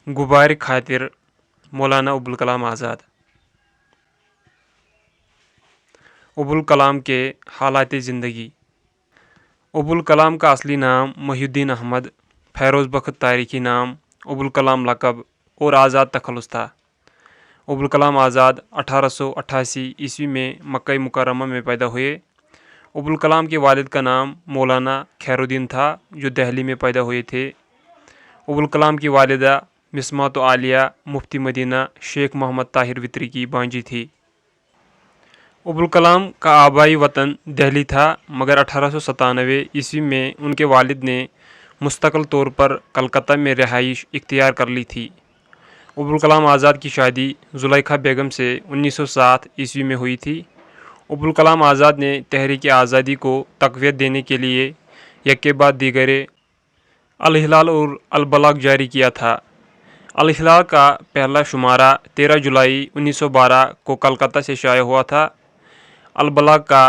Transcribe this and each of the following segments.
गुबार खातिर मौलाना अबुल कलाम आज़ाद। अबुल कलाम के हालात ज़िंदगी। अबुल कलाम का असली नाम मोहिउद्दीन अहमद, फ़ैरोज़ बख्त तारीख़ी नाम अबुल कलाम लक़ब और आज़ाद तखल्लुस था। अबुल कलाम आज़ाद 1888 ईस्वी में मक्का मुकर्रमा में पैदा हुए। अबुल कलाम के वालिद का नाम मौलाना खैरुद्दीन था, जो दिल्ली में पैदा हुए थे। अबुल कलाम की वालिदा मिस्मात आलिया मुफ्ती मदीना शेख मोहम्मद ताहिर वित्री की बांजी थी। अबुल कलाम का आबाई वतन दिल्ली था, मगर 1897 ईस्वी में उनके वालिद ने मुस्तकिल तौर पर कलकत्ता में रिहाइश इख्तियार कर ली थी। अबुल कलाम आज़ाद की शादी ज़ुलेखा बेगम से 1907 ईस्वी में हुई थी। अबुल कलाम आज़ाद ने तहरीक आज़ादी को तक़वियत देने के लिए एक के बाद दीगरे अल हिलाल और अल बलाग जारी किया था। अल हिलाल का पहला शुमारा 13 जुलाई 1912 को कलकत्ता से शाया हुआ था। अल बलाग का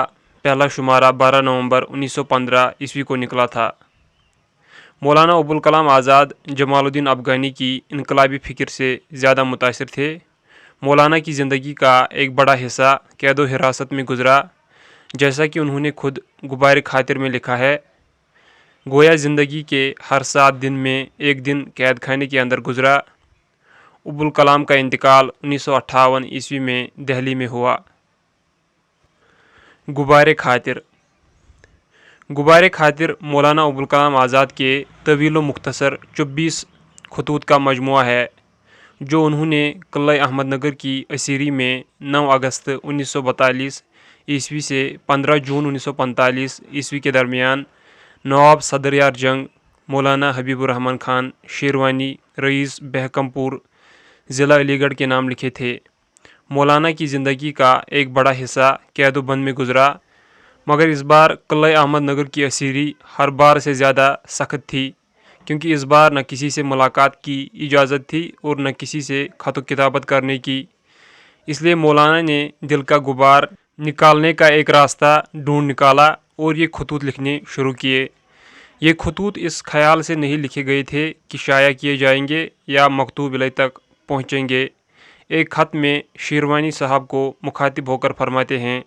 पहला शुमारा 12 नवंबर 1915 ईस्वी को निकला था। मौलाना अबुल कलाम आज़ाद जमालुद्दीन अफ़गानी की इनकलाबी फ़िक्र से ज़्यादा मुतासिर थे। मौलाना की ज़िंदगी का एक बड़ा हिस्सा कैद हिरासत में गुजरा, जैसा कि उन्होंने खुद गुबार खातिर में लिखा है। गोया ज़िंदगी के हर 7 दिन में एक दिन कैद खाने के अंदर गुजरा। अबुल कलाम का इंतकाल 1958 ईस्वी में दिल्ली में हुआ। गुबार खातिर। गुबार खातिर मौलाना अबुल कलाम आज़ाद के तवील व मुख्तसर 24 खतूत का मजमुआ है, जो उन्होंने किला अहमदनगर की असीरी में 9 अगस्त 1942 ईस्वी से 15 जून 1945 ईस्वी के दरमियान नवाब सदरयार जंग मौलाना हबीबुर्रहमान खान शेरवानी रईस बहकमपुर ज़िला अलीगढ़ के नाम लिखे थे। मौलाना की ज़िंदगी का एक बड़ा हिस्सा कैद बंद में गुजरा, मगर इस बार किला अहमदनगर की असीरी हर बार से ज़्यादा सख्त थी, क्योंकि इस बार न किसी से मुलाकात की इजाज़त थी और न किसी से ख़त किताबत करने की। इसलिए मौलाना ने दिल का गुबार निकालने का एक रास्ता ढूंढ निकाला और ये खतूत लिखने शुरू किए। ये खतूत इस ख्याल से नहीं लिखे गए थे कि शाया किए जाएंगे या मकतूब इलैह तक पहुँचेंगे। एक ख़त में शेरवानी साहब को मुखातिब होकर फरमाते हैं,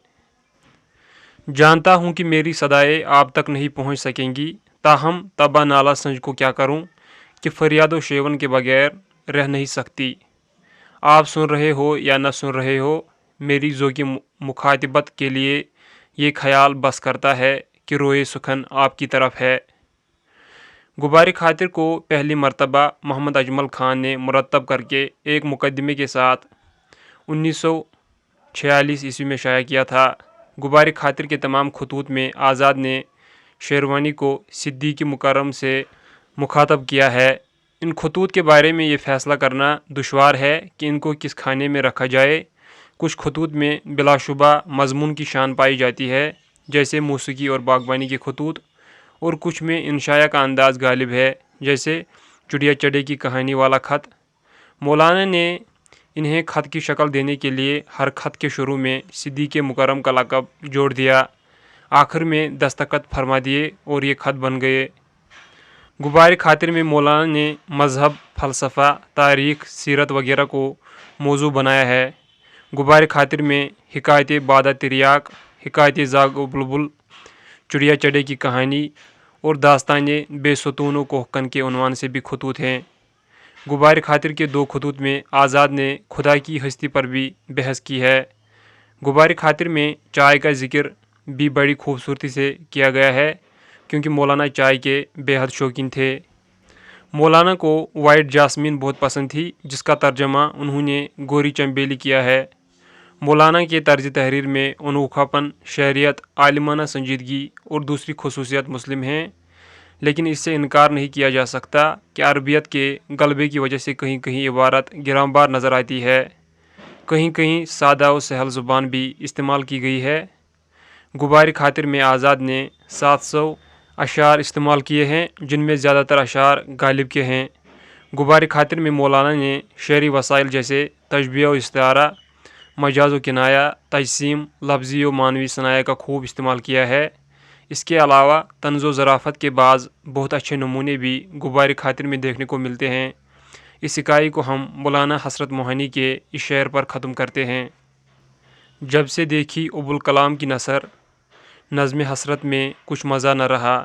जानता हूँ कि मेरी सदाएँ आप तक नहीं पहुँच सकेंगी, ताहम तबा नाला संज को क्या करूँ कि फरियाद व शेवन के बगैर रह नहीं सकती। आप सुन रहे हो या न सुन रहे हो, मेरी ज़ो की मुखातिबत के लिए ये ख्याल बस करता है कि रोए सुखन आपकी तरफ है। गुबार खातिर को पहली मरतबा मोहम्मद अजमल ख़ान ने मुरतब करके एक मुकदमे के साथ 1946 ईस्वी में शाया किया था। गुबार खातिर के तमाम खतूत में आज़ाद ने शेरवानी को सिद्दीक़ मुकर्रम से मुखातब किया है। इन खतूत के बारे में ये फ़ैसला करना दुश्वार है कि इनको किस खाने में रखा जाए। कुछ खतूत में बिलाशुबा मज़मून की शान पाई जाती है, जैसे मौसीकी और बागबानी के खतूत, और कुछ में इंशाया का अंदाज गालिब है, जैसे चिड़िया चढ़े की कहानी वाला ख़त। मौलाना ने इन्हें ख़त की शक्ल देने के लिए हर ख़त के शुरू में सिद्दीक़ मुकर्रम का लक़ब जोड़ दिया, आखिर में दस्तखत फरमा दिए और ये ख़त बन गए। गुबार खातिर में मौलाना ने मज़हब, फ़लसफ़ा, तारीख़, सीरत वगैरह को मौजू बनाया है। गुबार खातिर में हिकायत बादा तिरियाक, हिकायत ज़ाग बुलबुल, चिड़िया चढ़े की कहानी और दास्ताने बेसतून व कोहकन के उन्वान से भी खतूत हैं। गुबार खातिर के 2 खतूत में आज़ाद ने खुदा की हस्ती पर भी बहस की है। गुबार खातिर में चाय का ज़िक्र भी बड़ी खूबसूरती से किया गया है, क्योंकि मौलाना चाय के बेहद शौकीन थे। मौलाना को वाइट जासमीन बहुत पसंद थी, जिसका तर्जमा उन्होंने गोरी चंबेली किया है। मौलाना के तर्ज तहरीर में अनोखापन, शहरियत, आलिमाना संजीदगी और दूसरी खसूसियत मुस्लिम हैं, लेकिन इससे इनकार नहीं किया जा सकता कि अरबियत के गलबे की वजह से कहीं कहीं इबारत गिरामबार नज़र आती है, कहीं कहीं सादा व सहल ज़ुबान भी इस्तेमाल की गई है। गुबार खातिर में आज़ाद ने 700 अशार इस्तेमाल किए हैं, जिनमें ज़्यादातर अशार गालिब के हैं। गुबार खातिर में मौलाना ने शेरी वसाइल जैसे तशबीह व इस्तारा, मजाज व किनाया, तजसीम, लफ्ज़ी व मानवी सनाया का खूब इस्तेमाल किया है। इसके अलावा तंज़ो ज़राफ़त के बाद बहुत अच्छे नमूने भी गुबार खातिर में देखने को मिलते हैं। اس اکائی کو ہم مولانا حسرت موہنی کے اس شعر پر ختم کرتے ہیں: جب سے دیکھی ابوالکلام کی نثر، نظم حسرت میں کچھ مزہ نہ رہا،